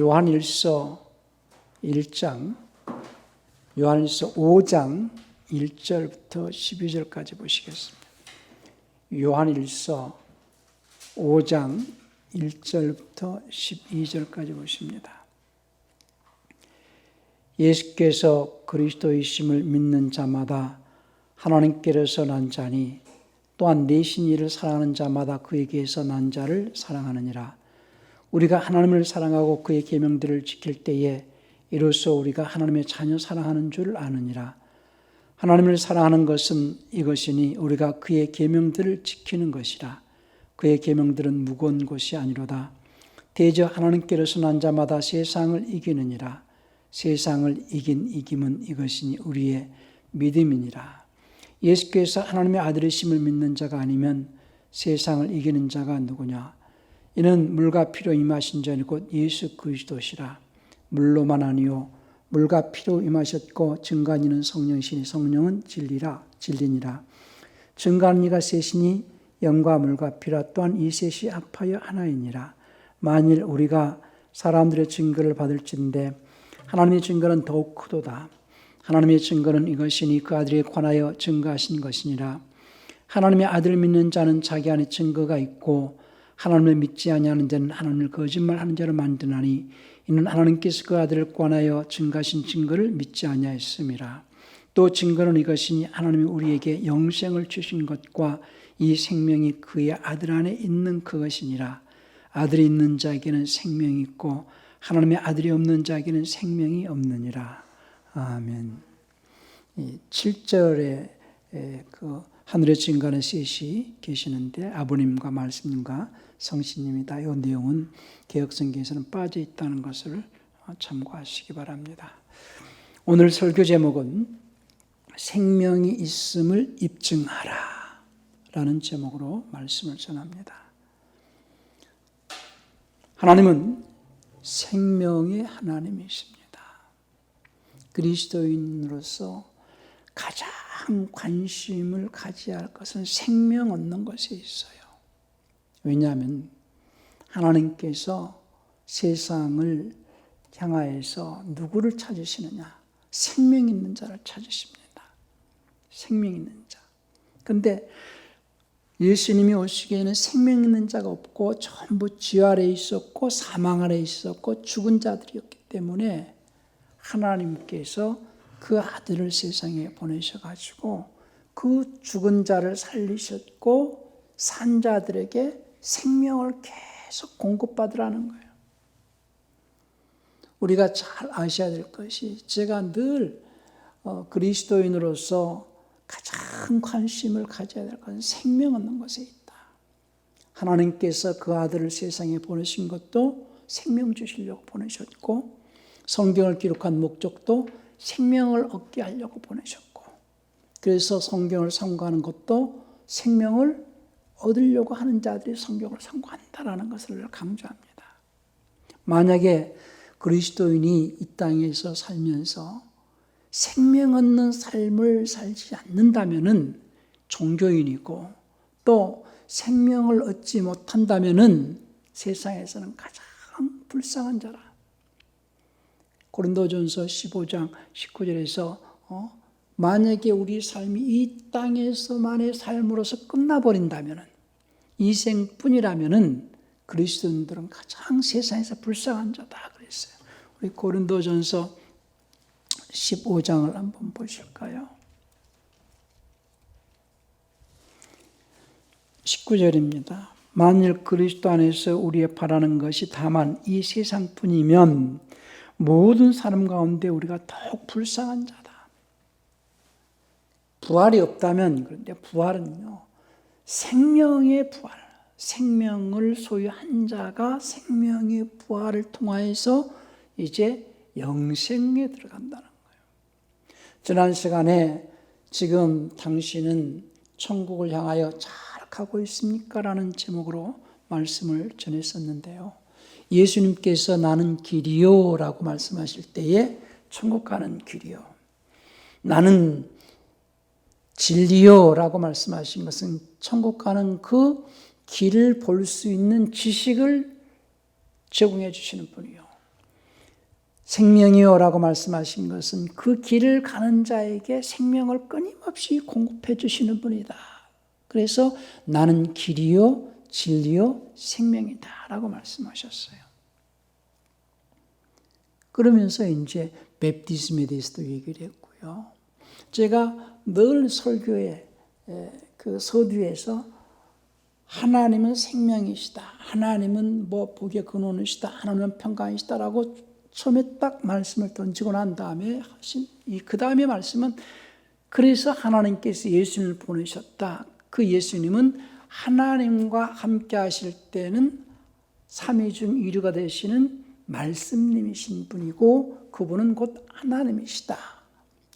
요한일서 1장, 요한일서 5장 1절부터 12절까지 보시겠습니다. 요한일서 5장 1절부터 12절까지 보십니다. 예수께서 그리스도이심을 믿는 자마다 하나님께로서 난 자니 또한 내신 이를 사랑하는 자마다 그에게서 난 자를 사랑하느니라. 우리가 하나님을 사랑하고 그의 계명들을 지킬 때에 이로써 우리가 하나님의 자녀 사랑하는 줄 아느니라. 하나님을 사랑하는 것은 이것이니 우리가 그의 계명들을 지키는 것이라. 그의 계명들은 무거운 것이 아니로다. 대저 하나님께로서 난 자마다 세상을 이기느니라. 세상을 이긴 이김은 이것이니 우리의 믿음이니라. 예수께서 하나님의 아들이심을 믿는 자가 아니면 세상을 이기는 자가 누구냐? 이는 물과 피로 임하신 자니 곧 예수 그리스도시라. 물로만 아니요 물과 피로 임하셨고 증거하니는 성령이시니 성령은 진리니라. 증거하는 이가 셋이니 영과 물과 피라. 또한 이 셋이 합하여 하나이니라. 만일 우리가 사람들의 증거를 받을진대 하나님의 증거는 더욱 크도다. 하나님의 증거는 이것이니 그 아들에 관하여 증거하신 것이니라. 하나님의 아들을 믿는 자는 자기 안에 증거가 있고 하나님을 믿지 아니하는 자는 하나님을 거짓말하는 자로 만드나니 이는 하나님께서 그 아들을 관하여 증거하신 증거를 믿지 아니하였음이라. 또 증거는 이것이니 하나님이 우리에게 영생을 주신 것과 이 생명이 그의 아들 안에 있는 그것이니라. 아들이 있는 자에게는 생명이 있고 하나님의 아들이 없는 자에게는 생명이 없느니라. 아멘. 7절에 그 하늘의 증거하는 셋이 계시는데 아버님과 말씀님과 성신님이다. 이 내용은 개역성경에서는 빠져 있다는 것을 참고하시기 바랍니다. 오늘 설교 제목은 생명이 있음을 입증하라 라는 제목으로 말씀을 전합니다. 하나님은 생명의 하나님이십니다. 그리스도인으로서 가장 관심을 가져야 할 것은 생명 얻는 것에 있어요. 왜냐하면 하나님께서 세상을 향하여서 누구를 찾으시느냐? 생명 있는 자를 찾으십니다. 생명 있는 자. 그런데 예수님이 오시기에는 생명 있는 자가 없고 전부 죄 아래 있었고 사망 아래 있었고 죽은 자들이었기 때문에 하나님께서 그 아들을 세상에 보내셔가지고 그 죽은 자를 살리셨고 산 자들에게 생명을 계속 공급받으라는 거예요. 우리가 잘 아셔야 될 것이 제가 늘 그리스도인으로서 가장 관심을 가져야 될 것은 생명 얻는 것에 있다. 하나님께서 그 아들을 세상에 보내신 것도 생명 주시려고 보내셨고 성경을 기록한 목적도 생명을 얻게 하려고 보내셨고 그래서 성경을 상고하는 것도 생명을 얻으려고 하는 자들이 성경을 상고한다라는 것을 강조합니다. 만약에 그리스도인이 이 땅에서 살면서 생명 얻는 삶을 살지 않는다면은 종교인이고 또 생명을 얻지 못한다면은 세상에서는 가장 불쌍한 자라. 고린도전서 15장 19절에서 만약에 우리 삶이 이 땅에서만의 삶으로서 끝나버린다면은 이 생뿐이라면은 그리스도인들은 가장 세상에서 불쌍한 자다 그랬어요. 우리 고린도전서 15장을 한번 보실까요? 19절입니다. 만일 그리스도 안에서 우리의 바라는 것이 다만 이 세상뿐이면 모든 사람 가운데 우리가 더욱 불쌍한 자다. 부활이 없다면 그런데 부활은요. 생명의 부활, 생명을 소유한 자가 생명의 부활을 통하여서 이제 영생에 들어간다는 거예요. 지난 시간에 지금 당신은 천국을 향하여 잘 가고 있습니까? 라는 제목으로 말씀을 전했었는데요. 예수님께서 나는 길이요 라고 말씀하실 때에 천국 가는 길이요. 나는 진리요 라고 말씀하신 것은 천국 가는 그 길을 볼 수 있는 지식을 제공해 주시는 분이요. 생명이요라고 말씀하신 것은 그 길을 가는 자에게 생명을 끊임없이 공급해 주시는 분이다. 그래서 나는 길이요 진리요 생명이다 라고 말씀하셨어요. 그러면서 이제 베프티즘에 대해서도 얘기를 했고요. 제가 늘 설교에 그 서두에서 하나님은 생명이시다. 하나님은 뭐 복의 근원이시다. 하나님은 평강이시다라고 처음에 딱 말씀을 던지고 난 다음에 하신 그 다음에 말씀은 그래서 하나님께서 예수님을 보내셨다. 그 예수님은 하나님과 함께 하실 때는 삼위중 이류가 되시는 말씀님이신 분이고 그분은 곧 하나님이시다.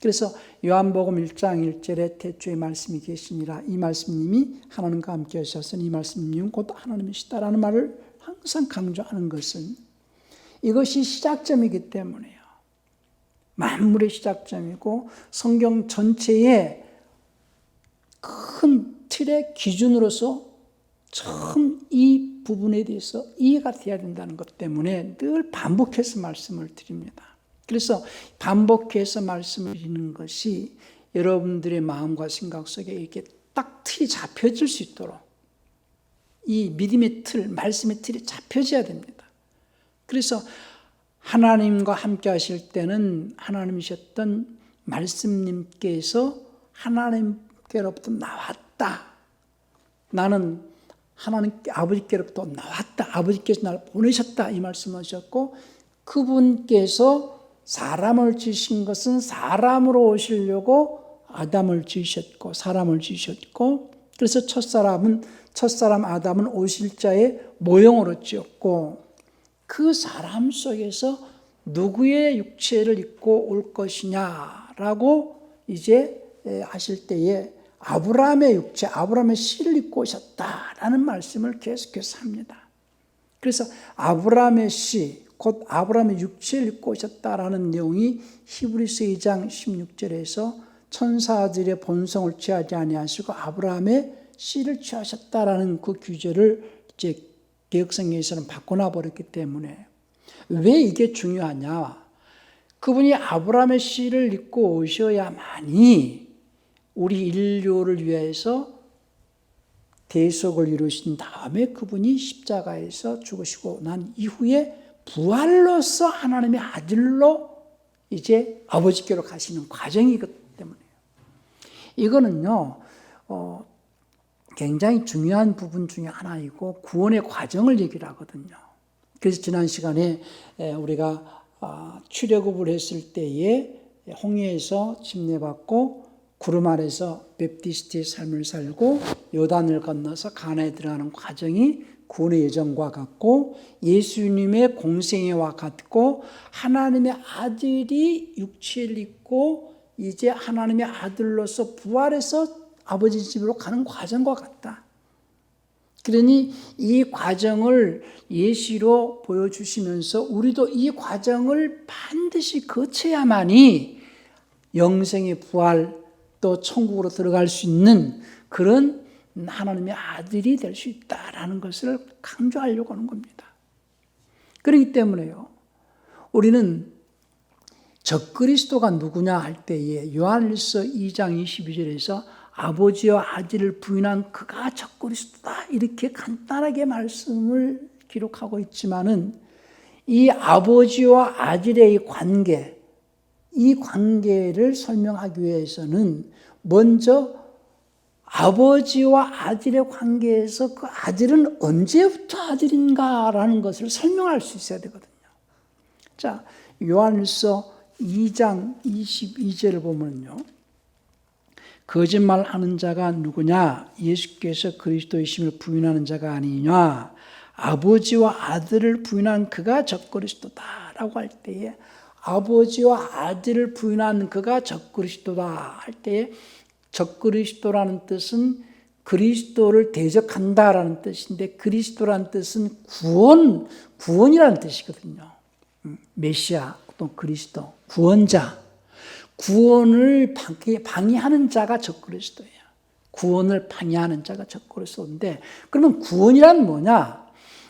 그래서 요한복음 1장 1절에 태초에 말씀이 계시니라. 이 말씀님이 하나님과 함께 하셨으니 이 말씀님은 곧 하나님이시다라는 말을 항상 강조하는 것은 이것이 시작점이기 때문에요. 만물의 시작점이고 성경 전체의 큰 틀의 기준으로서 처음 이 부분에 대해서 이해가 돼야 된다는 것 때문에 늘 반복해서 말씀을 드립니다. 그래서 반복해서 말씀을 드리는 것이 여러분들의 마음과 생각 속에 이렇게 딱 틀이 잡혀질 수 있도록 이 믿음의 틀, 말씀의 틀이 잡혀져야 됩니다. 그래서 하나님과 함께 하실 때는 하나님이셨던 말씀님께서 하나님께로부터 나왔다. 나는 하나님께 아버지께로부터 나왔다. 아버지께서 나를 보내셨다. 이 말씀하셨고 그분께서 사람을 지으신 것은 사람으로 오시려고 아담을 지으셨고 사람을 지으셨고 그래서 첫사람 아담은 오실자의 모형으로 지었고 그 사람 속에서 누구의 육체를 입고 올 것이냐라고 이제 하실 때에 아브라함의 육체, 아브라함의 씨를 입고 오셨다라는 말씀을 계속해서 합니다. 그래서 아브라함의 씨, 곧 아브라함의 육체를 입고 오셨다라는 내용이 히브리서 2장 16절에서 천사들의 본성을 취하지 아니하시고 아브라함의 씨를 취하셨다라는 그 규제를 이제 개혁성경에서는 바꿔놔 버렸기 때문에 왜 이게 중요하냐? 그분이 아브라함의 씨를 입고 오셔야만이 우리 인류를 위해서 대속을 이루신 다음에 그분이 십자가에서 죽으시고 난 이후에 부활로서 하나님의 아들로 이제 아버지께로 가시는 과정이기 때문에요. 이거는요, 굉장히 중요한 부분 중에 하나이고 구원의 과정을 얘기를 하거든요. 그래서 지난 시간에 우리가 출애굽을 했을 때에 홍해에서 침례받고 구름 아래서 베프티스트의 삶을 살고 요단을 건너서 가나안에 들어가는 과정이 구원의 여정과 같고 예수님의 공생애와 같고 하나님의 아들이 육체를 입고 이제 하나님의 아들로서 부활해서 아버지 집으로 가는 과정과 같다. 그러니 이 과정을 예시로 보여주시면서 우리도 이 과정을 반드시 거쳐야만이 영생의 부활 또 천국으로 들어갈 수 있는 그런 하나님의 아들이 될 수 있다라는 것을 강조하려고 하는 겁니다. 그렇기 때문에요. 우리는 적그리스도가 누구냐 할 때에 요한일서 2장 22절에서 아버지와 아들을 부인한 그가 적그리스도다 이렇게 간단하게 말씀을 기록하고 있지만은 이 아버지와 아들의 이 관계, 이 관계를 설명하기 위해서는 먼저 아버지와 아들의 관계에서 그 아들은 언제부터 아들인가라는 것을 설명할 수 있어야 되거든요. 자, 요한일서 2장 22절을 보면요. 거짓말하는 자가 누구냐? 예수께서 그리스도이심을 부인하는 자가 아니냐? 아버지와 아들을 부인한 그가 적그리스도다라고 할 때에 아버지와 아들을 부인한 그가 적그리스도다 할 때에 적그리스도라는 뜻은 그리스도를 대적한다라는 뜻인데 그리스도라는 뜻은 구원이라는 뜻이거든요. 메시아 또 그리스도, 구원자. 구원을 방해하는 자가 적그리스도예요. 구원을 방해하는 자가 적그리스도인데 그러면 구원이란 뭐냐?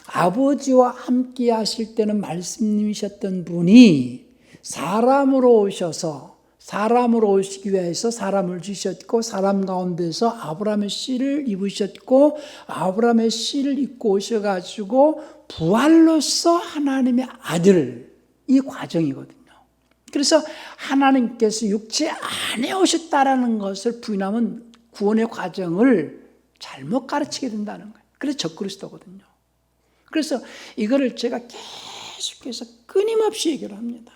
아버지와 함께 하실 때는 말씀님이셨던 분이 사람으로 오셔서 사람으로 오시기 위해서 사람을 주셨고 사람 가운데서 아브라함의 씨를 입으셨고 아브라함의 씨를 입고 오셔가지고 부활로서 하나님의 아들, 이 과정이거든요. 그래서 하나님께서 육체 안에 오셨다라는 것을 부인하면 구원의 과정을 잘못 가르치게 된다는 거예요. 그래서 적그리스도거든요. 그래서 이거를 제가 계속해서 끊임없이 얘기를 합니다.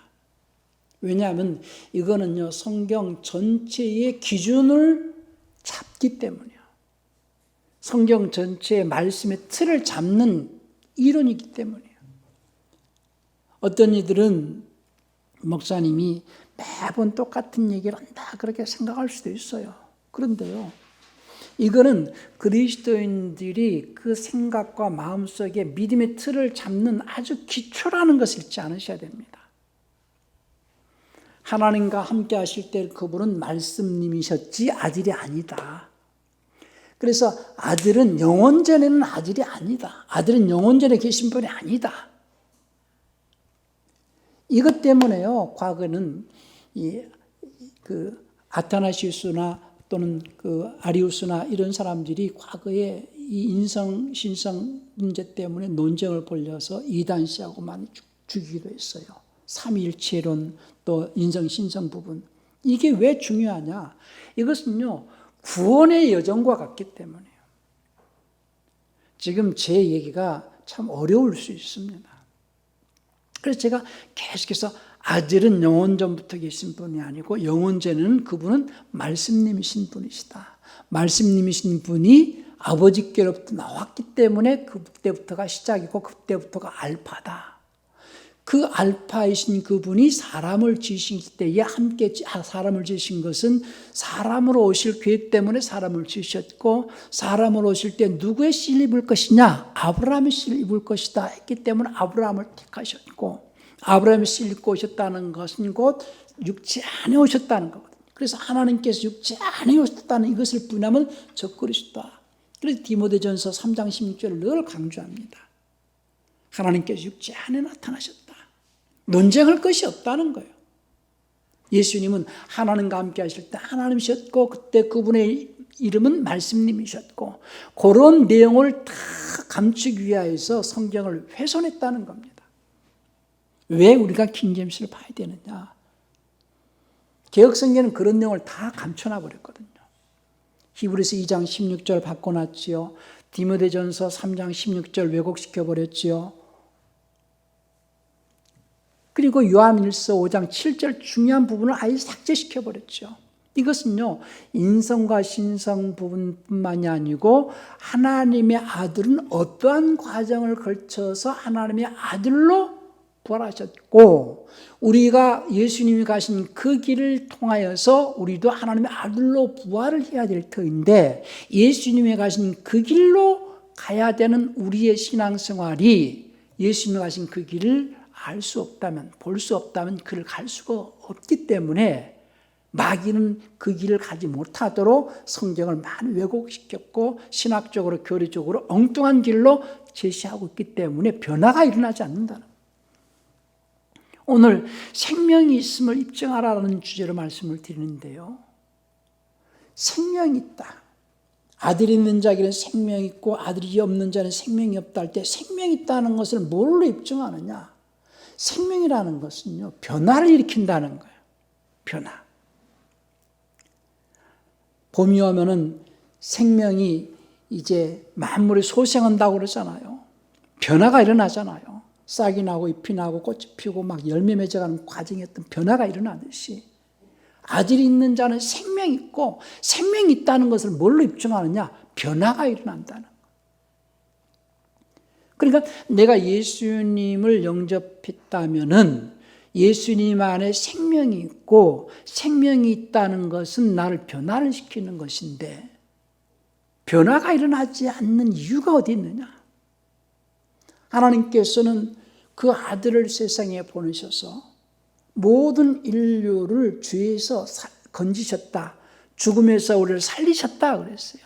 왜냐하면 이거는요, 성경 전체의 기준을 잡기 때문이에요. 성경 전체의 말씀의 틀을 잡는 이론이기 때문이에요. 어떤 이들은 목사님이 매번 똑같은 얘기를 한다 그렇게 생각할 수도 있어요. 그런데요, 이거는 그리스도인들이 그 생각과 마음속에 믿음의 틀을 잡는 아주 기초라는 것을 잊지 않으셔야 됩니다. 하나님과 함께 하실 때 그분은 말씀님이셨지 아들이 아니다. 그래서 아들은 영원전에는 아들이 아니다. 아들은 영원전에 계신 분이 아니다. 이것 때문에요, 과거는 아타나시우스나 또는 아리우스나 이런 사람들이 과거에 이 인성, 신성 문제 때문에 논쟁을 벌여서 이단시하고 많이 죽이기도 했어요. 삼위일체론, 또 인성, 신성 부분. 이게 왜 중요하냐? 이것은요, 구원의 여정과 같기 때문이에요. 지금 제 얘기가 참 어려울 수 있습니다. 그래서 제가 계속해서 아들은 영원전부터 계신 분이 아니고 영원전에는 그분은 말씀님이신 분이시다. 말씀님이신 분이 아버지께로부터 나왔기 때문에 그때부터가 시작이고 그때부터가 알파다. 그 알파이신 그분이 사람을 지으신 때에 함께 사람을 지으신 것은 사람으로 오실 계획 때문에 사람을 지으셨고 사람으로 오실 때 누구의 씨를 입을 것이냐? 아브라함의 씨를 입을 것이다 했기 때문에 아브라함을 택하셨고 아브라함의 씨를 입고 오셨다는 것은 곧 육체 안에 오셨다는 거거든요. 그래서 하나님께서 육체 안에 오셨다는 이것을 부인하면 적그리스도다. 그래서 디모데전서 3장 16절을 늘 강조합니다. 하나님께서 육체 안에 나타나셨다. 논쟁할 것이 없다는 거예요. 예수님은 하나님과 함께 하실 때 하나님이셨고 그때 그분의 이름은 말씀님이셨고 그런 내용을 다 감추기 위하여서 성경을 훼손했다는 겁니다. 왜 우리가 킹제임스를 봐야 되느냐? 개혁성경은 그런 내용을 다 감춰놔 버렸거든요. 히브리서 2장 16절 바꿔놨지요. 디모데전서 3장 16절 왜곡시켜 버렸지요. 그리고 요한일서 5장 7절 중요한 부분을 아예 삭제시켜 버렸죠. 이것은요, 인성과 신성 부분뿐만이 아니고 하나님의 아들은 어떠한 과정을 거쳐서 하나님의 아들로 부활하셨고 우리가 예수님이 가신 그 길을 통하여서 우리도 하나님의 아들로 부활을 해야 될 터인데 예수님이 가신 그 길로 가야 되는 우리의 신앙생활이 예수님이 가신 그 길을 알 수 없다면, 볼 수 없다면 그를 갈 수가 없기 때문에 마귀는 그 길을 가지 못하도록 성경을 많이 왜곡시켰고 신학적으로 교리적으로 엉뚱한 길로 제시하고 있기 때문에 변화가 일어나지 않는다는 거예요. 오늘 생명이 있음을 입증하라는 주제로 말씀을 드리는데요. 생명이 있다. 아들이 있는 자에게는 생명이 있고 아들이 없는 자는 생명이 없다 할 때 생명이 있다는 것을 뭘로 입증하느냐? 생명이라는 것은요, 변화를 일으킨다는 거예요. 변화. 봄이 오면은 생명이 이제 만물이 소생한다고 그러잖아요. 변화가 일어나잖아요. 싹이 나고 잎이 나고 꽃이 피고 막 열매 맺어가는 과정에 어떤 변화가 일어나듯이 아들이 있는 자는 생명이 있고 생명이 있다는 것을 뭘로 입증하느냐? 변화가 일어난다는 거예요. 그러니까 내가 예수님을 영접했다면은 예수님 안에 생명이 있고 생명이 있다는 것은 나를 변화를 시키는 것인데 변화가 일어나지 않는 이유가 어디 있느냐? 하나님께서는 그 아들을 세상에 보내셔서 모든 인류를 죄에서 건지셨다. 죽음에서 우리를 살리셨다 그랬어요.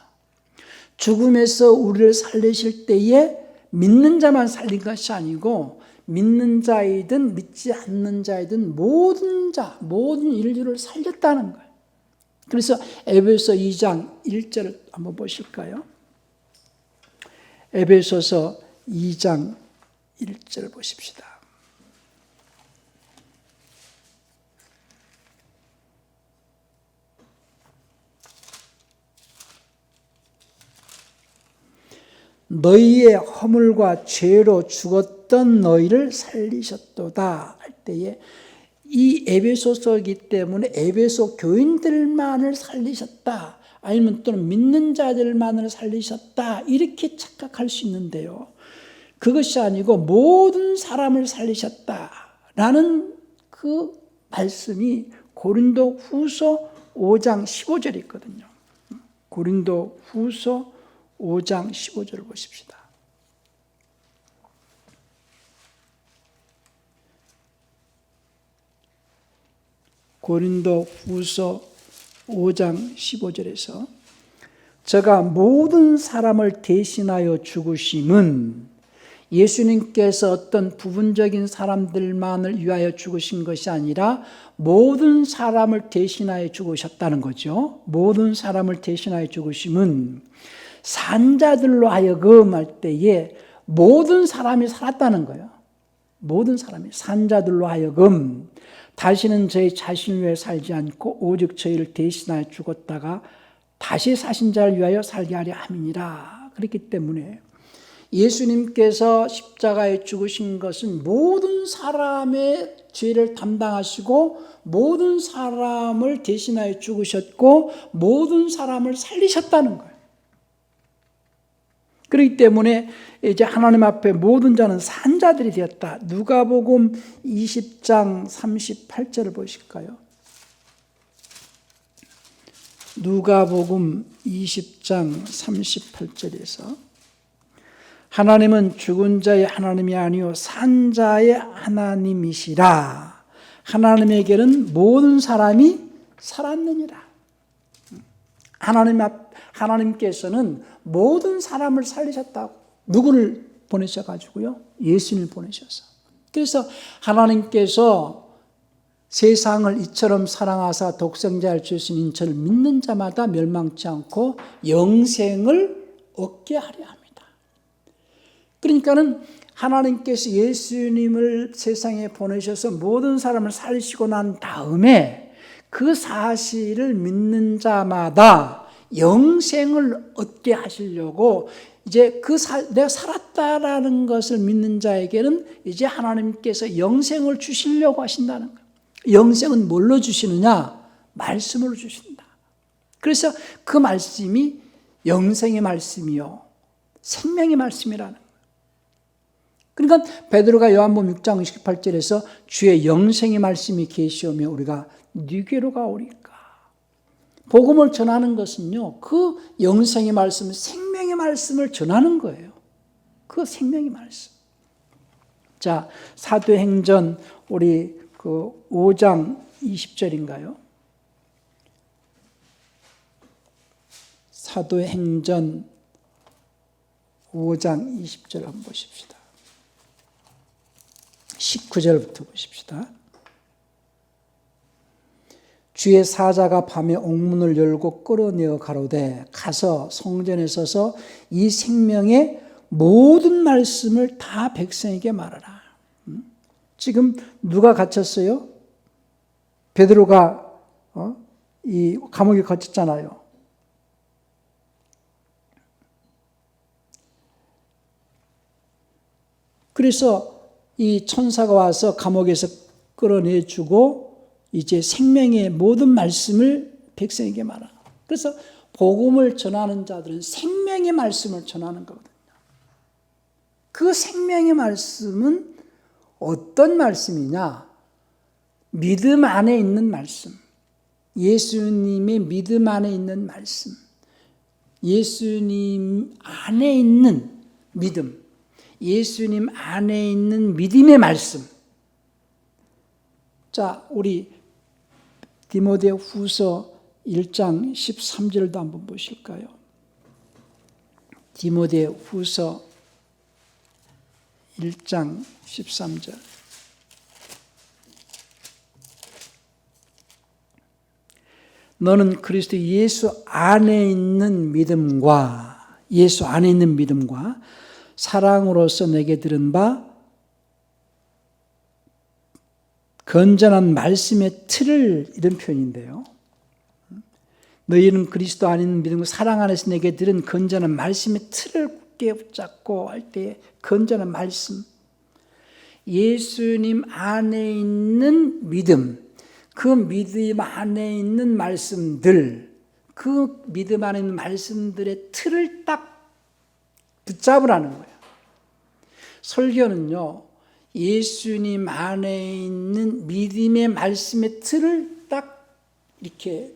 죽음에서 우리를 살리실 때에 믿는 자만 살린 것이 아니고 믿는 자이든 믿지 않는 자이든 모든 자, 모든 인류를 살렸다는 거예요. 그래서 에베소 2장 1절 한번 보실까요? 에베소서 2장 1절 보십시다. 너희의 허물과 죄로 죽었던 너희를 살리셨도다 할 때에 이 에베소서이기 때문에 에베소 교인들만을 살리셨다, 아니면 또는 믿는 자들만을 살리셨다, 이렇게 착각할 수 있는데요. 그것이 아니고 모든 사람을 살리셨다라는 그 말씀이 고린도 후서 5장 15절에 있거든요. 고린도 후서 5장 15절을 보십시다. 고린도 후서 5장 15절에서 저가 모든 사람을 대신하여 죽으심은 예수님께서 어떤 부분적인 사람들만을 위하여 죽으신 것이 아니라 모든 사람을 대신하여 죽으셨다는 거죠. 모든 사람을 대신하여 죽으심은 산자들로 하여금 할 때에 모든 사람이 살았다는 거예요. 모든 사람이 산자들로 하여금 다시는 저희 자신을 위해 살지 않고 오직 저희를 대신하여 죽었다가 다시 사신 자를 위하여 살게 하려 함이니라. 그렇기 때문에 예수님께서 십자가에 죽으신 것은 모든 사람의 죄를 담당하시고 모든 사람을 대신하여 죽으셨고 모든 사람을 살리셨다는 거예요. 그렇기 때문에 이제 하나님 앞에 모든 자는 산자들이 되었다. 누가복음 20장 38절을 보실까요? 누가복음 20장 38절에서 하나님은 죽은 자의 하나님이 아니요 산자의 하나님이시라. 하나님에게는 모든 사람이 살았느니라. 하나님께서는 모든 사람을 살리셨다고. 누구를 보내셔가지고요? 예수님을 보내셔서. 그래서 하나님께서 세상을 이처럼 사랑하사 독생자를 주신 인처를 믿는 자마다 멸망치 않고 영생을 얻게 하려 합니다. 그러니까는 하나님께서 예수님을 세상에 보내셔서 모든 사람을 살리시고 난 다음에 그 사실을 믿는 자마다 영생을 얻게 하시려고 이제 내가 살았다라는 것을 믿는 자에게는 이제 하나님께서 영생을 주시려고 하신다는 거예요. 영생은 뭘로 주시느냐? 말씀으로 주신다. 그래서 그 말씀이 영생의 말씀이요 생명의 말씀이라는 거예요. 그러니까 베드로가 요한복음 6장 28절에서 주의 영생의 말씀이 계시오며 우리가 네게로 가오리까. 복음을 전하는 것은요, 그 영생의 말씀, 생명의 말씀을 전하는 거예요. 그 생명의 말씀. 자, 사도행전 우리 그 5장 20절인가요? 사도행전 5장 20절 한번 보십시다. 19절부터 보십시다. 주의 사자가 밤에 옥문을 열고 끌어내어 가로되 가서 성전에 서서 이 생명의 모든 말씀을 다 백성에게 말하라. 지금 누가 갇혔어요? 베드로가 이 감옥에 갇혔잖아요. 그래서 이 천사가 와서 감옥에서 끌어내주고 이제 생명의 모든 말씀을 백성에게 말하라. 그래서 복음을 전하는 자들은 생명의 말씀을 전하는 거거든요. 그 생명의 말씀은 어떤 말씀이냐? 믿음 안에 있는 말씀. 예수님의 믿음 안에 있는 말씀. 예수님 안에 있는 믿음. 예수님 안에 있는 믿음의 말씀. 자, 우리 디모데 후서 1장 13절도 한번 보실까요? 디모데 후서 1장 13절. 너는 그리스도 예수 안에 있는 믿음과 사랑으로서 내게 들은 바 건전한 말씀의 틀을, 이런 표현인데요. 너희는 그리스도 안에 있는 믿음과 사랑 안에서 내게 들은 건전한 말씀의 틀을 굳게 붙잡고 할 때, 건전한 말씀, 예수님 안에 있는 믿음, 그 믿음 안에 있는 말씀들, 그 믿음 안에 있는 말씀들의 틀을 딱 붙잡으라는 거예요. 설교는요, 예수님 안에 있는 믿음의 말씀의 틀을 딱 이렇게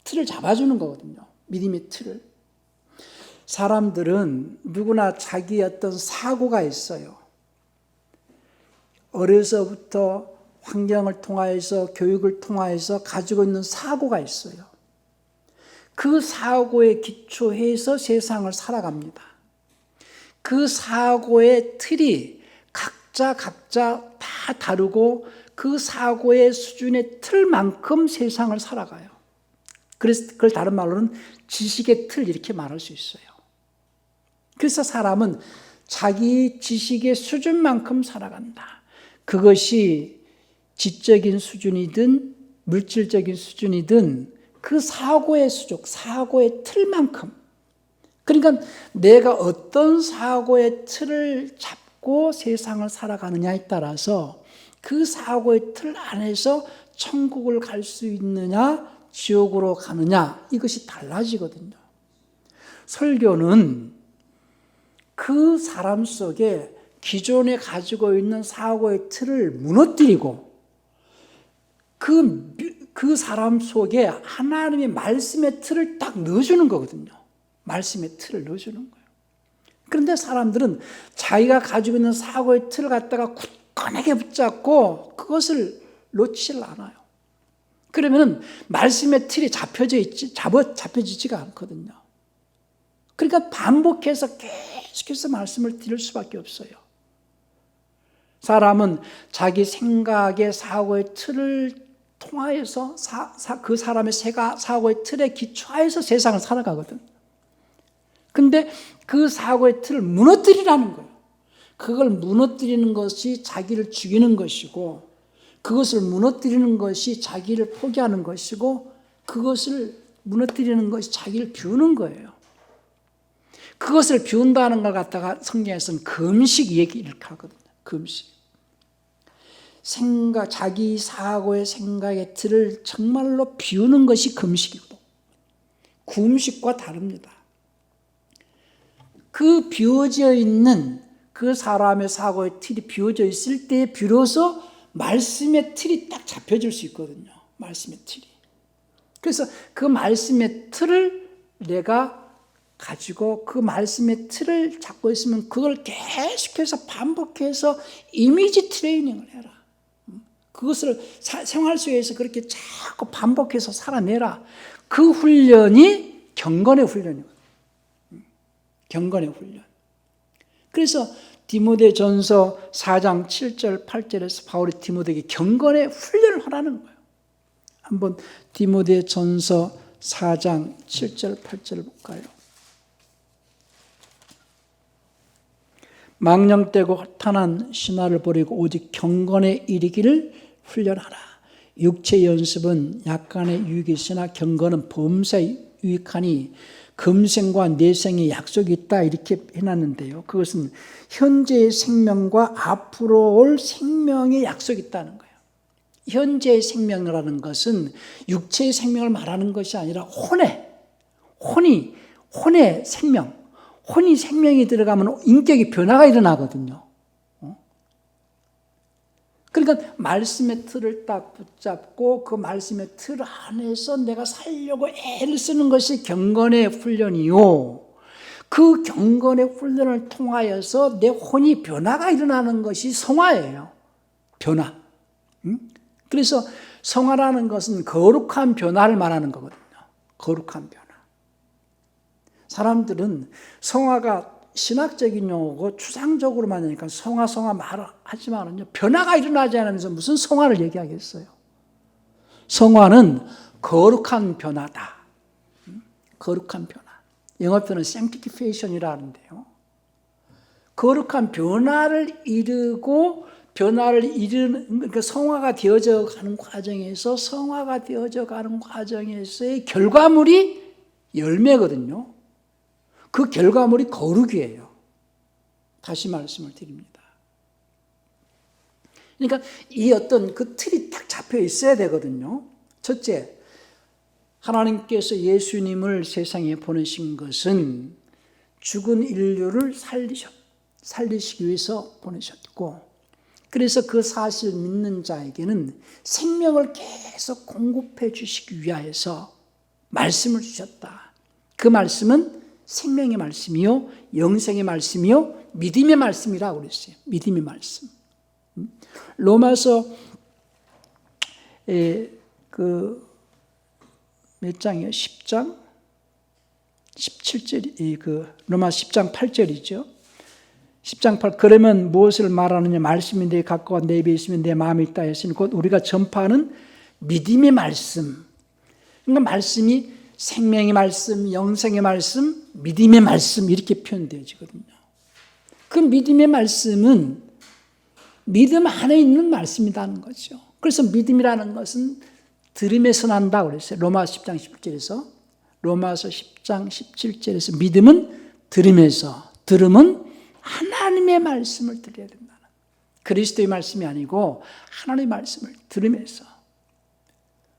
틀을 잡아주는 거거든요. 믿음의 틀을. 사람들은 누구나 자기의 어떤 사고가 있어요. 어려서부터 환경을 통하여서, 교육을 통하여서 가지고 있는 사고가 있어요. 그 사고에 기초해서 세상을 살아갑니다. 그 사고의 틀이 각자 다 다르고 그 사고의 수준의 틀만큼 세상을 살아가요. 그래서 그걸 다른 말로는 지식의 틀, 이렇게 말할 수 있어요. 그래서 사람은 자기 지식의 수준만큼 살아간다. 그것이 지적인 수준이든 물질적인 수준이든 그 사고의 수준, 사고의 틀만큼. 그러니까 내가 어떤 사고의 틀을 잡고 세상을 살아가느냐에 따라서 그 사고의 틀 안에서 천국을 갈 수 있느냐, 지옥으로 가느냐, 이것이 달라지거든요. 설교는 그 사람 속에 기존에 가지고 있는 사고의 틀을 무너뜨리고 그 사람 속에 하나님의 말씀의 틀을 딱 넣어주는 거거든요. 말씀의 틀을 넣어주는 거예요. 그런데 사람들은 자기가 가지고 있는 사고의 틀을 갖다가 굳건하게 붙잡고 그것을 놓치질 않아요. 그러면 말씀의 틀이 잡혀지지가 않거든요. 그러니까 반복해서 계속해서 말씀을 드릴 수밖에 없어요. 사람은 자기 생각의 사고의 틀을 통하여서 그 사람의 사고의 틀에 기초하여서 세상을 살아가거든. 근데 그 사고의 틀을 무너뜨리라는 거예요. 그걸 무너뜨리는 것이 자기를 죽이는 것이고, 그것을 무너뜨리는 것이 자기를 포기하는 것이고, 그것을 무너뜨리는 것이 자기를 비우는 거예요. 그것을 비운다는 걸 갖다가 성경에서는 금식 얘기를 이렇게 하거든요. 금식. 자기 사고의 생각의 틀을 정말로 비우는 것이 금식이고, 구음식과 다릅니다. 그 비워져 있는 그 사람의 사고의 틀이 비워져 있을 때 비로소 말씀의 틀이 딱 잡혀질 수 있거든요. 말씀의 틀이. 그래서 그 말씀의 틀을 내가 가지고 그 말씀의 틀을 잡고 있으면 그걸 계속해서 반복해서 이미지 트레이닝을 해라. 그것을 생활 속에서 그렇게 자꾸 반복해서 살아내라. 그 훈련이 경건의 훈련이거든요. 경건의 훈련. 그래서 디모데전서 4장 7절 8절에서 바울이 디모데에게 경건의 훈련을 하라는 거예요. 한번 디모데전서 4장 7절 8절을 볼까요? 망령되고 허탄한 신화를 버리고 오직 경건에 이르기를 훈련하라. 육체 연습은 약간의 유익이 있으나 경건은 범사에 유익하니 금생과 내생의 약속이 있다, 이렇게 해놨는데요. 그것은 현재의 생명과 앞으로 올 생명의 약속이 있다는 거예요. 현재의 생명이라는 것은 육체의 생명을 말하는 것이 아니라 혼의 생명, 혼이 생명이 들어가면 인격의 변화가 일어나거든요. 그러니까 말씀의 틀을 딱 붙잡고 그 말씀의 틀 안에서 내가 살려고 애를 쓰는 것이 경건의 훈련이요. 그 경건의 훈련을 통하여서 내 혼이 변화가 일어나는 것이 성화예요. 변화. 그래서 성화라는 것은 거룩한 변화를 말하는 거거든요. 거룩한 변화. 사람들은 성화가 신학적인 용어고 추상적으로만 하니까 성화 말하지만은요, 변화가 일어나지 않으면서 무슨 성화를 얘기하겠어요? 성화는 거룩한 변화다. 거룩한 변화. 영어 표현은 sanctification이라 하는데요. 거룩한 변화를 이루고 변화를 이루는, 그러니까 성화가 되어져 가는 과정에서 성화가 되어져 가는 과정에서의 결과물이 열매거든요. 그 결과물이 거룩이에요. 다시 말씀을 드립니다. 그러니까 이 어떤 그 틀이 딱 잡혀 있어야 되거든요. 첫째, 하나님께서 예수님을 세상에 보내신 것은 죽은 인류를 살리시기 위해서 보내셨고, 그래서 그 사실을 믿는 자에게는 생명을 계속 공급해 주시기 위하여서 말씀을 주셨다. 그 말씀은 생명의 말씀이요, 영생의 말씀이요, 믿음의 말씀이라고 그랬어요. 믿음의 말씀. 로마서 몇 장이에요? 10장? 17절이 로마 10장 8절이죠. 10장 8, 그러면 무엇을 말하느냐? 말씀이 내 가까워 내 입에 있으면 내 마음에 있다 했으니 곧 우리가 전파하는 믿음의 말씀. 그러니까 말씀이 생명의 말씀, 영생의 말씀, 믿음의 말씀 이렇게 표현되어지거든요. 그 믿음의 말씀은 믿음 안에 있는 말씀이라는 거죠. 그래서 믿음이라는 것은 들음에서 난다고 그랬어요. 로마서 10장 17절에서. 로마서 10장 17절에서 믿음은 들음에서, 들음은 하나님의 말씀을 들어야 된다는, 그리스도의 말씀이 아니고 하나님의 말씀을 들으면서.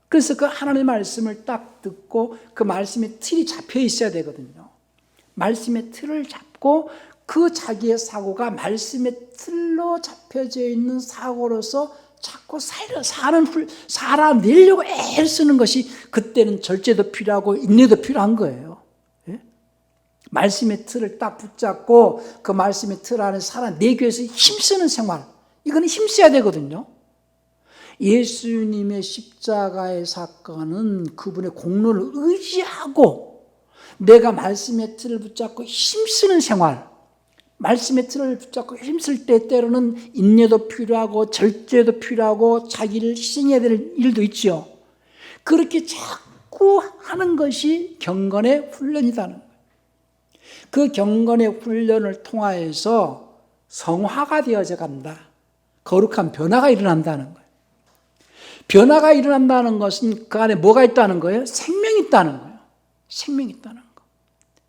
그래서 그 하나님의 말씀을 딱 듣고 그 말씀의 틀이 잡혀 있어야 되거든요. 말씀의 틀을 잡고 그 자기의 사고가 말씀의 틀로 잡혀져 있는 사고로서 자꾸 살아내려고 애를 쓰는 것이, 그때는 절제도 필요하고 인내도 필요한 거예요. 예? 말씀의 틀을 딱 붙잡고 그 말씀의 틀 안에 살아내기 위해서 힘쓰는 생활, 이거는 힘써야 되거든요. 예수님의 십자가의 사건은 그분의 공로를 의지하고 내가 말씀의 틀을 붙잡고 힘쓰는 생활, 말씀의 틀을 붙잡고 힘쓸 때 때로는 인내도 필요하고 절제도 필요하고 자기를 희생해야 될 일도 있죠. 그렇게 자꾸 하는 것이 경건의 훈련이라는 거예요. 그 경건의 훈련을 통하여서 성화가 되어져 간다. 거룩한 변화가 일어난다는 거예요. 변화가 일어난다는 것은 그 안에 뭐가 있다는 거예요? 생명이 있다는 거예요. 생명이 있다는 거.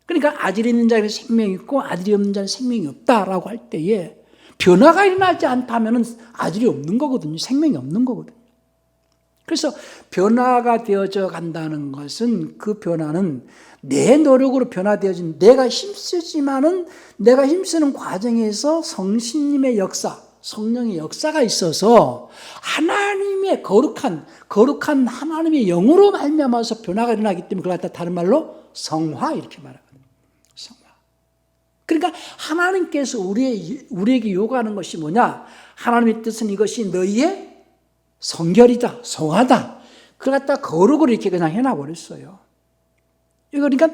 그러니까 아들이 있는 자에는 생명이 있고 아들이 없는 자는 생명이 없다라고 할 때에 변화가 일어나지 않다면 아들이 없는 거거든요. 생명이 없는 거거든요. 그래서 변화가 되어져 간다는 것은, 그 변화는 내 노력으로 변화되어진, 내가 힘쓰지만은 내가 힘쓰는 과정에서 성신님의 역사, 성령의 역사가 있어서 하나님의 거룩한 하나님의 영으로 말미암아서 변화가 일어나기 때문에 그걸 갖다 다른 말로 성화 이렇게 말하거든요. 성화. 그러니까 하나님께서 우리에게 요구하는 것이 뭐냐? 하나님의 뜻은 이것이 너희의 성결이다, 성화다. 그걸 갖다 거룩으로 이렇게 그냥 해놔버렸어요. 이거 그러니까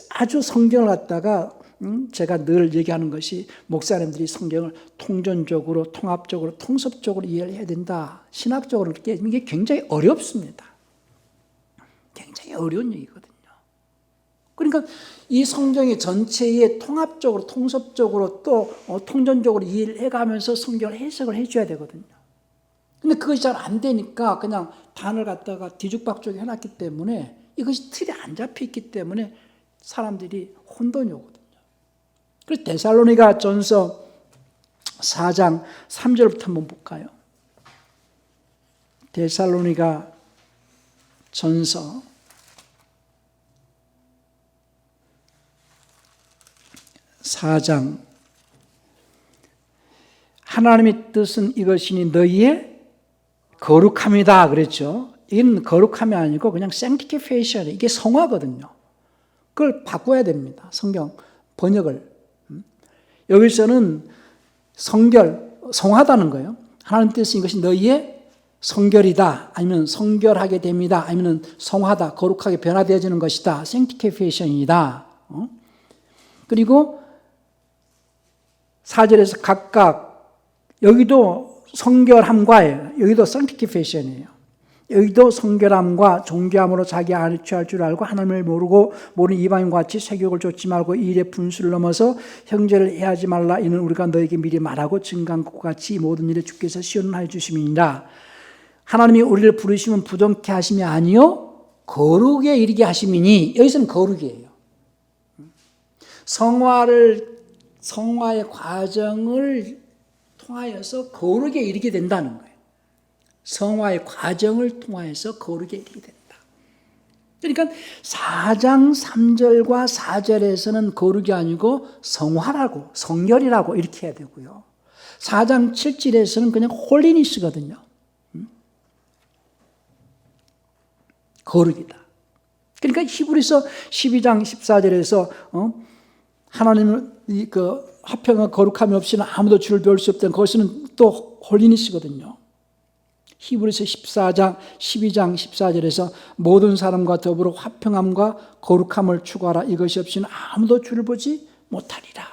아주 성경을 갖다가 제가 늘 얘기하는 것이, 목사님들이 성경을 통전적으로, 통합적으로, 통섭적으로 이해를 해야 된다. 신학적으로 이렇게, 이게 굉장히 어렵습니다. 굉장히 어려운 얘기거든요. 그러니까 이 성경의 전체에 통합적으로, 통섭적으로 또 통전적으로 이해를 해가면서 성경을 해석을 해줘야 되거든요. 근데 그것이 잘 안 되니까 그냥 단을 갖다가 뒤죽박죽 해놨기 때문에, 이것이 틀이 안 잡혀있기 때문에 사람들이 혼돈이 오거든요. 그래서 데살로니가 전서 4장 3절부터 한번 볼까요? 데살로니가 전서 4장, 하나님의 뜻은 이것이니 너희의 거룩함이다 그랬죠. 이건 거룩함이 아니고 그냥 sanctification, 이게 성화거든요. 그걸 바꿔야 됩니다. 성경 번역을. 여기서는 성하다는 거예요. 하나님 뜻은 이것이 너희의 성결이다, 아니면 성결하게 됩니다, 아니면 성하다, 거룩하게 변화되어지는 것이다, sanctification이다. 그리고 4절에서 각각 여기도 성결함과 여기도 sanctification이에요. 여기도 성결함과 존귀함으로 자기 안에 취할 줄 알고 하나님을 모르고 모르는 이방인과 같이 세욕을 좇지 말고 이 일의 분수를 넘어서 형제를 해하지 말라. 이는 우리가 너에게 미리 말하고 증거한 것과 같이 모든 일에 주께서 시원하여 주심이니라. 하나님이 우리를 부르시면 부정케 하심이 아니요 거룩에 이르게 하심이니, 여기서는 거룩이에요. 성화의 과정을 통하여서 거룩에 이르게 된다는 거예요. 성화의 과정을 통하여서 거룩에 이르게 된다. 그러니까 4장 3절과 4절에서는 거룩이 아니고 성화라고, 성결이라고 이렇게 해야 되고요. 4장 7절에서는 그냥 홀리니스거든요. 거룩이다. 그러니까 히브리서 12장 14절에서 하나님은 화평과 거룩함이 없이는 아무도 주를 배울 수 없다는, 거기서는 또 홀리니스거든요. 히브리서 12장 14절에서 모든 사람과 더불어 화평함과 거룩함을 추구하라. 이것이 없이는 아무도 주를 보지 못하리라.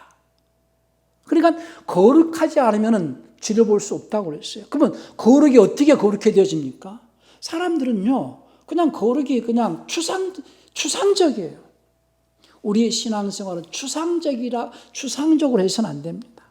그러니까 거룩하지 않으면 주를 볼 수 없다고 그랬어요. 그러면 거룩이 어떻게 거룩해 되어집니까? 사람들은요, 그냥 거룩이 그냥 추상적이에요. 우리의 신앙생활은 추상적으로 해서는 안 됩니다.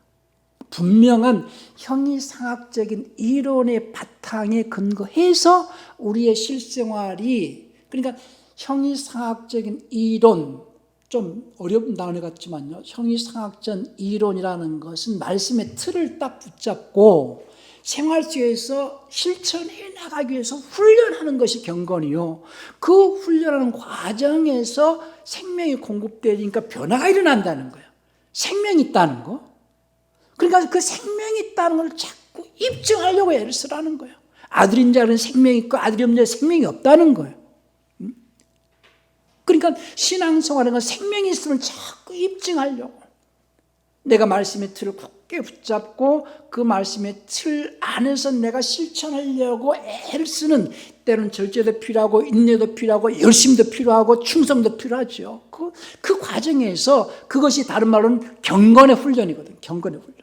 분명한 형이상학적인 이론의 바탕에 근거해서 우리의 실생활이, 그러니까 형이상학적인 이론, 좀 어려운 단어 같지만요, 형이상학적 이론이라는 것은 말씀의 틀을 딱 붙잡고 생활 속에서 실천해 나가기 위해서 훈련하는 것이 경건이요, 그 훈련하는 과정에서 생명이 공급되니까 변화가 일어난다는 거예요. 생명이 있다는 거. 그러니까 그 생명이 있다는 걸 자꾸 입증하려고 애를 쓰라는 거예요. 아들인 자는 생명이 있고 아들이 없는 자는 생명이 없다는 거예요. 그러니까 신앙생활은 건 생명이 있으면 자꾸 입증하려고, 내가 말씀의 틀을 굳게 붙잡고 그 말씀의 틀 안에서 내가 실천하려고 애를 쓰는, 때로는 절제도 필요하고 인내도 필요하고 열심도 필요하고 충성도 필요하죠. 그 과정에서 그것이 다른 말로는 경건의 훈련이거든요. 경건의 훈련.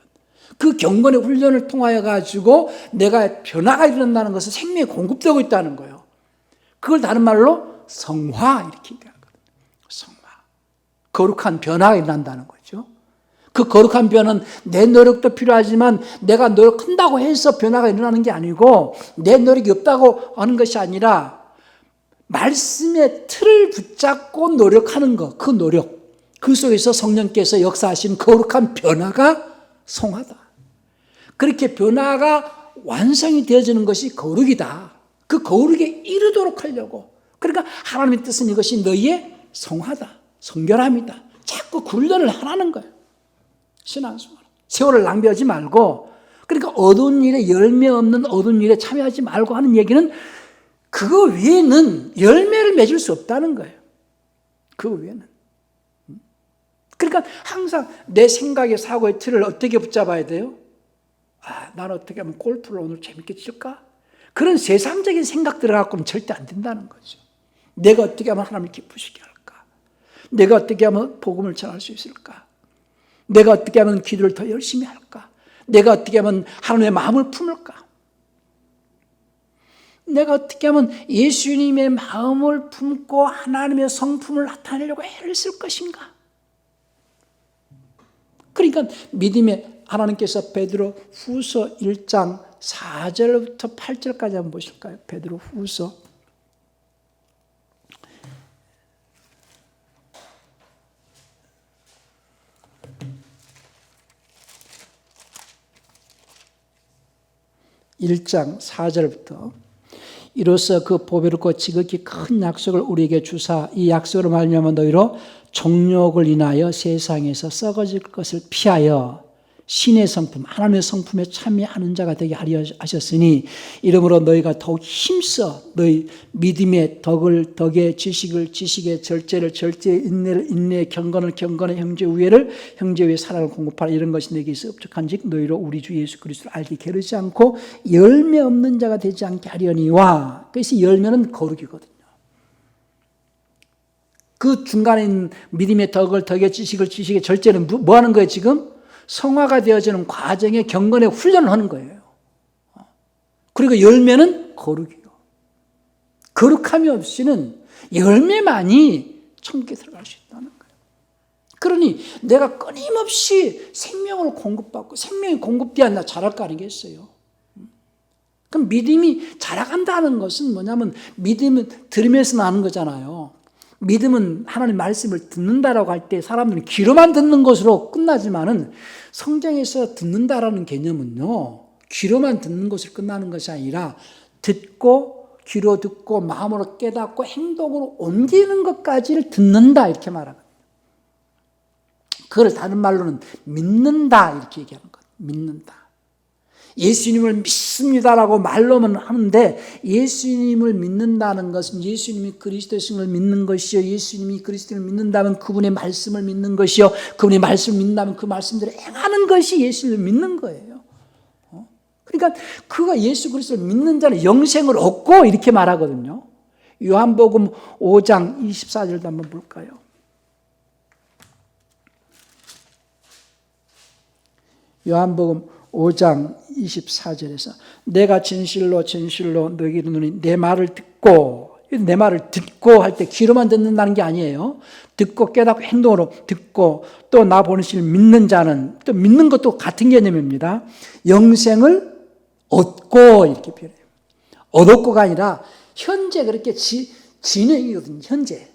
그 경건의 훈련을 통하여 가지고 내가 변화가 일어난다는 것은 생명이 공급되고 있다는 거예요. 그걸 다른 말로 성화 이렇게 얘기하거든요. 성화. 거룩한 변화가 일어난다는 거죠. 그 거룩한 변화는 내 노력도 필요하지만 내가 노력한다고 해서 변화가 일어나는 게 아니고, 내 노력이 없다고 하는 것이 아니라 말씀의 틀을 붙잡고 노력하는 것, 그 노력, 그 속에서 성령께서 역사하신 거룩한 변화가 성화다. 그렇게 변화가 완성이 되어지는 것이 거룩이다. 그 거룩에 이르도록 하려고. 그러니까 하나님의 뜻은 이것이 너희의 성화다, 성결함이다. 자꾸 훈련을 하라는 거예요. 신앙생활. 세월을 낭비하지 말고, 그러니까 어두운 일에, 열매 없는 어두운 일에 참여하지 말고 하는 얘기는 그거 외에는 열매를 맺을 수 없다는 거예요. 그거 외에는. 그러니까 항상 내 생각의 사고의 틀을 어떻게 붙잡아야 돼요? 나는 어떻게 하면 골프를 오늘 재밌게 칠까? 그런 세상적인 생각들을 갖고는 절대 안 된다는 거죠. 내가 어떻게 하면 하나님을 기쁘시게 할까? 내가 어떻게 하면 복음을 전할 수 있을까? 내가 어떻게 하면 기도를 더 열심히 할까? 내가 어떻게 하면 하나님의 마음을 품을까? 내가 어떻게 하면 예수님의 마음을 품고 하나님의 성품을 나타내려고 애를 쓸 것인가? 그러니까 믿음의 하나님께서 베드로 후서 1장 4절부터 8절까지 한번 보실까요? 베드로 후서 1장 4절부터 이로써 그 보배롭고 지극히 큰 약속을 우리에게 주사 이 약속으로 말미암아 너희로 정욕을 인하여 세상에서 썩어질 것을 피하여 신의 성품, 하나님의 성품에 참여하는 자가 되게 하려 하셨으니 이러므로 너희가 더욱 힘써 너희 믿음의 덕의 지식의 절제를 절제의 인내를 인내의 경건을 경건의 형제 우애를 형제 우애의 사랑을 공급하라. 이런 것이 내게서 업적한즉 너희로 우리 주 예수 그리스도를 알게 게으르지 않고 열매 없는 자가 되지 않게 하려니와. 그래서 열매는 거룩이거든요. 그 중간에 있는 믿음의 덕의 지식의 절제는 뭐 하는 거예요 지금? 성화가 되어지는 과정에 경건의 훈련을 하는 거예요. 그리고 열매는 거룩이요. 거룩함이 없이는 열매만이 천국에 들어갈 수 있다는 거예요. 그러니 내가 끊임없이 생명을 공급받고 생명이 공급돼야 나 자랄 거 아니겠어요. 그럼 믿음이 자라간다는 것은 뭐냐면 믿음은 들으면서 나는 거잖아요. 믿음은 하나님 말씀을 듣는다라고 할 때 사람들은 귀로만 듣는 것으로 끝나지만은 성경에서 듣는다라는 개념은요, 귀로만 듣는 것으로 끝나는 것이 아니라 듣고 귀로 듣고 마음으로 깨닫고 행동으로 옮기는 것까지를 듣는다 이렇게 말하거든요. 그걸 다른 말로는 믿는다 이렇게 얘기하는 거예요. 믿는다. 예수님을 믿습니다라고 말로만 하는데 예수님을 믿는다는 것은 예수님이 그리스도이심을 믿는 것이요, 예수님이 그리스도를 믿는다면 그분의 말씀을 믿는 것이요, 그분의 말씀을 믿는다면 그 말씀대로 행하는 것이 예수님을 믿는 거예요. 그러니까 그가 예수 그리스도를 믿는 자는 영생을 얻고 이렇게 말하거든요. 요한복음 5장 24절도 한번 볼까요? 요한복음 5장 24절에서 내가 진실로 진실로 너희에게 이르노니 내 말을 듣고 할 때 귀로만 듣는다는 게 아니에요. 듣고 깨닫고 행동으로 듣고 또 나 보내실 믿는 자는, 또 믿는 것도 같은 개념입니다. 영생을 얻고 이렇게 표현해요. 얻었고가 아니라 현재 그렇게 진행이거든요.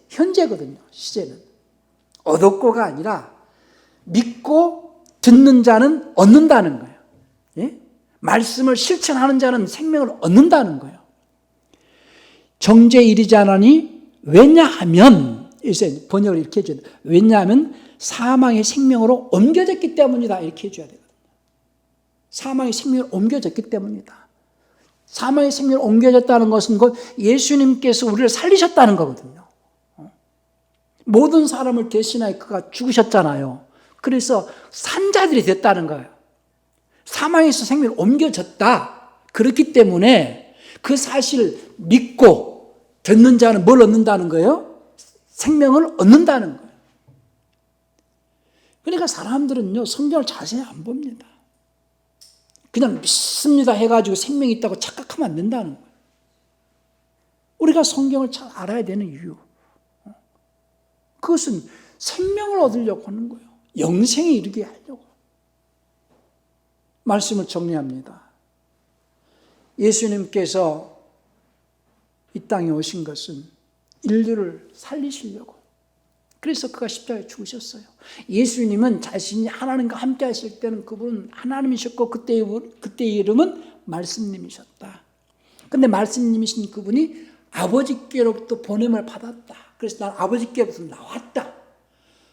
현재거든요. 시제는 얻었고가 아니라 믿고 듣는 자는 얻는다는 거예요. 예? 말씀을 실천하는 자는 생명을 얻는다는 거예요. 정죄에 이르지 않으니 왜냐하면, 번역을 이렇게 해줘야 돼요. 왜냐하면 사망의 생명으로 옮겨졌기 때문이다 이렇게 해줘야 되거든요. 사망의 생명으로 옮겨졌기 때문이다. 사망의 생명으로 옮겨졌다는 것은 곧 예수님께서 우리를 살리셨다는 거거든요. 모든 사람을 대신하여 그가 죽으셨잖아요. 그래서 산자들이 됐다는 거예요. 사망에서 생명을 옮겨졌다. 그렇기 때문에 그 사실을 믿고 듣는 자는 뭘 얻는다는 거예요? 생명을 얻는다는 거예요. 그러니까 사람들은요, 성경을 자세히 안 봅니다. 그냥 믿습니다 해가지고 생명이 있다고 착각하면 안 된다는 거예요. 우리가 성경을 잘 알아야 되는 이유, 그것은 생명을 얻으려고 하는 거예요. 영생에 이르게 하려고. 말씀을 정리합니다. 예수님께서 이 땅에 오신 것은 인류를 살리시려고. 그래서 그가 십자가에 죽으셨어요. 예수님은 자신이 하나님과 함께 하실 때는 그분은 하나님이셨고 그때의 이름은 말씀님이셨다. 그런데 말씀님이신 그분이 아버지께로부터 보냄을 받았다. 그래서 난 아버지께로부터 나왔다.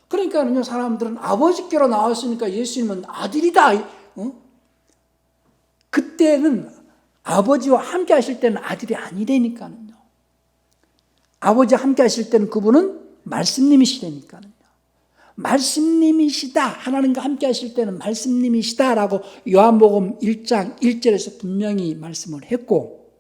그러니까요, 사람들은 아버지께로 나왔으니까 예수님은 아들이다. 그때는 아버지와 함께 하실 때는 아들이 아니라니까요. 아버지와 함께 하실 때는 그분은 말씀님이시라니까요. 말씀님이시다. 하나님과 함께 하실 때는 말씀님이시다라고 요한복음 1장 1절에서 분명히 말씀을 했고,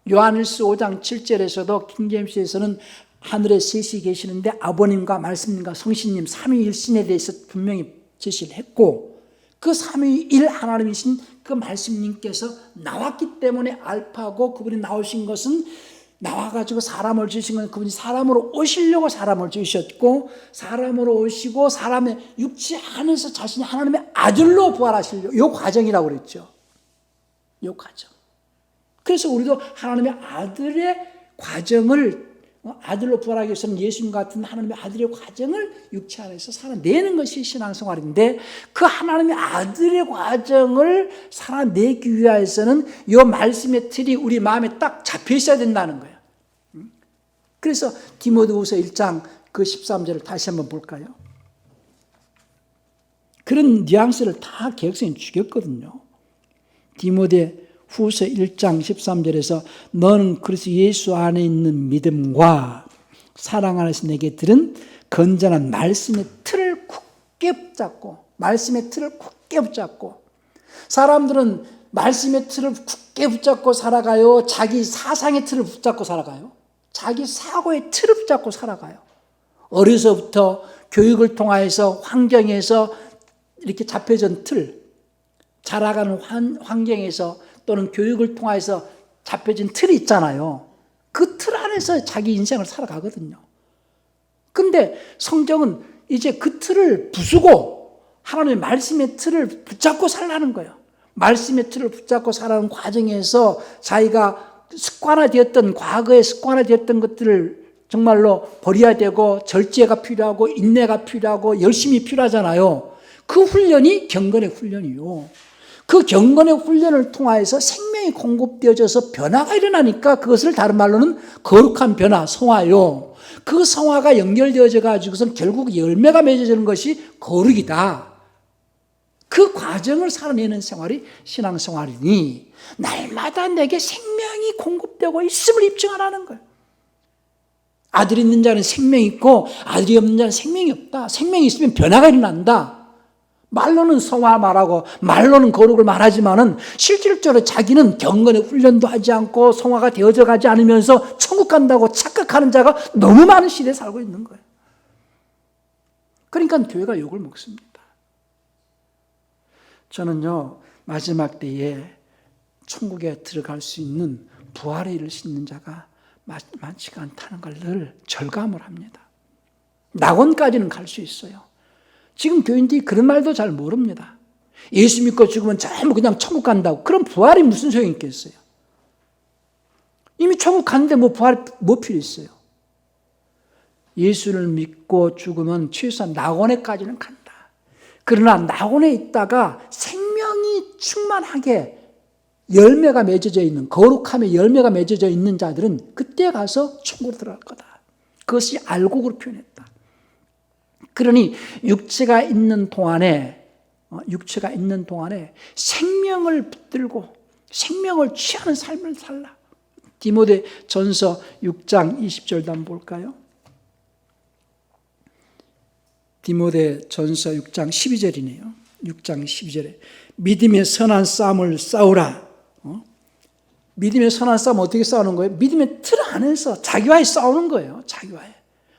요한일서 5장 7절에서도 킹제임스에서는 하늘에 셋이 계시는데 아버님과 말씀님과 성신님 삼위일신에 대해서 분명히 제시를 했고, 그 삼위일 하나님이신 그 말씀님께서 나왔기 때문에 알파고, 그분이 나오신 것은 나와가지고 사람을 주신 건 그분이 사람으로 오시려고 사람을 주셨고, 사람으로 오시고 사람의 육체 안에서 자신이 하나님의 아들로 부활하시려고, 이 과정이라고 그랬죠. 이 과정. 그래서 우리도 하나님의 아들의 과정을, 아들로 부활하기 위해서는 예수님 같은 하나님의 아들의 과정을 육체 안에서 살아내는 것이 신앙생활인데, 그 하나님의 아들의 과정을 살아내기 위해서는 이 말씀의 틀이 우리 마음에 딱 잡혀 있어야 된다는 거예요. 그래서 디모데후서 1장 그 13절을 다시 한번 볼까요? 그런 뉘앙스를 다 개혁성이 죽였거든요. 디모데후서 1장 13절에서 너는 그리스도 예수 안에 있는 믿음과 사랑 안에서 내게 들은 건전한 말씀의 틀을 굳게 붙잡고, 말씀의 틀을 굳게 붙잡고, 사람들은 말씀의 틀을 굳게 붙잡고 살아가요? 자기 사상의 틀을 붙잡고 살아가요? 자기 사고의 틀을 붙잡고 살아가요? 어려서부터 교육을 통해서 환경에서 이렇게 잡혀진 틀, 자라가는 환경에서 또는 교육을 통해서 잡혀진 틀이 있잖아요. 그 틀 안에서 자기 인생을 살아가거든요. 근데 성경은 이제 그 틀을 부수고 하나님의 말씀의 틀을 붙잡고 살라는 거예요. 말씀의 틀을 붙잡고 살아가는 과정에서 자기가 습관화되었던, 과거에 습관화되었던 것들을 정말로 버려야 되고, 절제가 필요하고 인내가 필요하고 열심히 필요하잖아요. 그 훈련이 경건의 훈련이요. 그 경건의 훈련을 통하여서 생명이 공급되어져서 변화가 일어나니까 그것을 다른 말로는 거룩한 변화, 성화요. 그 성화가 연결되어져 가지고선 결국 열매가 맺어지는 것이 거룩이다. 그 과정을 살아내는 생활이 신앙생활이니 날마다 내게 생명이 공급되고 있음을 입증하라는 거예요. 아들이 있는 자는 생명이 있고 아들이 없는 자는 생명이 없다. 생명이 있으면 변화가 일어난다. 말로는 성화 말하고 말로는 거룩을 말하지만은 실질적으로 자기는 경건의 훈련도 하지 않고 성화가 되어져 가지 않으면서 천국 간다고 착각하는 자가 너무 많은 시대에 살고 있는 거예요. 그러니까 교회가 욕을 먹습니다. 저는요, 마지막 때에 천국에 들어갈 수 있는 부활의 일을 싣는 자가 많지가 않다는 걸 늘 절감을 합니다. 낙원까지는 갈 수 있어요. 지금 교인들이 그런 말도 잘 모릅니다. 예수 믿고 죽으면 전부 그냥 천국 간다고. 그럼 부활이 무슨 소용이 있겠어요? 이미 천국 갔는데 뭐 부활 뭐 필요 있어요? 예수를 믿고 죽으면 최소한 낙원에까지는 간다. 그러나 낙원에 있다가 생명이 충만하게 열매가 맺어져 있는, 거룩함의 열매가 맺어져 있는 자들은 그때 가서 천국으로 들어갈 거다. 그것이 알곡으로 표현했다. 그러니 육체가 있는 동안에 생명을 붙들고 생명을 취하는 삶을 살라. 디모데 전서 6장 20절도 한번 볼까요? 디모데 전서 6장 12절이네요. 6장 12절에 믿음의 선한 싸움을 싸우라. 믿음의 선한 싸움 어떻게 싸우는 거예요? 믿음의 틀 안에서 자기와의 싸우는 거예요. 자기와의.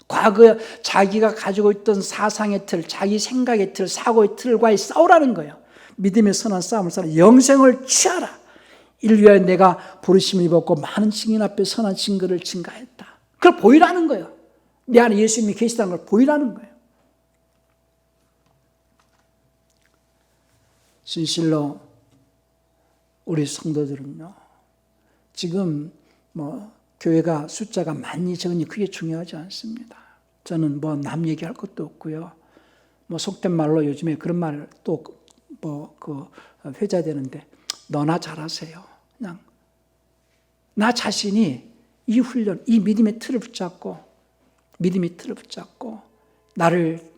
과거에 자기가 가지고 있던 사상의 틀, 자기 생각의 틀, 사고의 틀과의 싸우라는 거예요. 믿음의 선한 싸움을 싸우라. 영생을 취하라. 이를 위하여 내가 부르심을 입었고 많은 증인 앞에 선한 증거를 증가했다. 그걸 보이라는 거예요. 내 안에 예수님이 계시다는 걸 보이라는 거예요. 진실로 우리 성도들은요, 지금 교회가 숫자가 많이 적으니 그게 중요하지 않습니다. 저는 남 얘기할 것도 없고요. 속된 말로 요즘에 그런 말 또 회자되는데, 너나 잘하세요. 그냥 나 자신이 이 훈련, 이 믿음의 틀을 붙잡고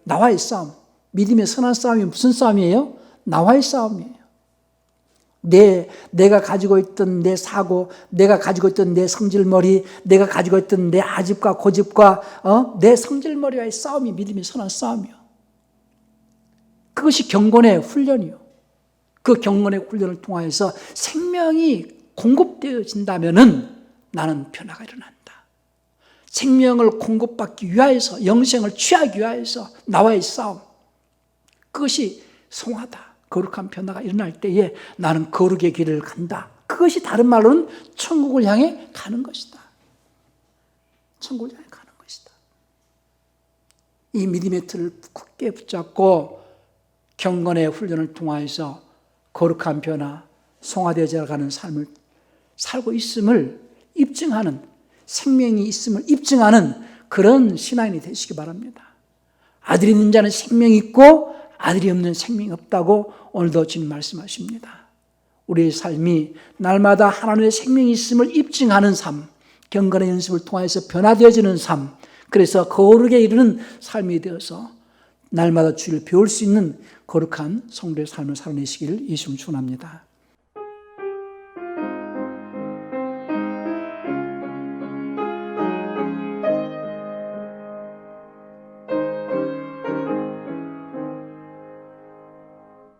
나와의 싸움, 믿음의 선한 싸움이 무슨 싸움이에요? 나와의 싸움이에요. 내가 가지고 있던 내 사고, 내가 가지고 있던 내 성질머리, 내가 가지고 있던 내 아집과 고집과 내 성질머리와의 싸움이 믿음의 선한 싸움이요. 그것이 경건의 훈련이요. 그 경건의 훈련을 통하여서 생명이 공급되어진다면은 나는 변화가 일어난다. 생명을 공급받기 위하여서, 영생을 취하기 위하여서 나와의 싸움. 그것이 성화다. 거룩한 변화가 일어날 때에 나는 거룩의 길을 간다. 그것이 다른 말로는 천국을 향해 가는 것이다. 천국을 향해 가는 것이다. 이 믿음의 틀을 굳게 붙잡고 경건의 훈련을 통하여서 거룩한 변화, 성화되어져 가는 삶을 살고 있음을 입증하는, 생명이 있음을 입증하는 그런 신앙인이 되시기 바랍니다. 아들이 있는 자는 생명이 있고 아들이 없는 생명이 없다고 오늘도 주님 말씀하십니다. 우리의 삶이 날마다 하나님의 생명이 있음을 입증하는 삶, 경건의 연습을 통해서 변화되어지는 삶, 그래서 거룩에 이르는 삶이 되어서 날마다 주를 배울 수 있는 거룩한 성도의 삶을 살아내시기를 예수님 축원합니다.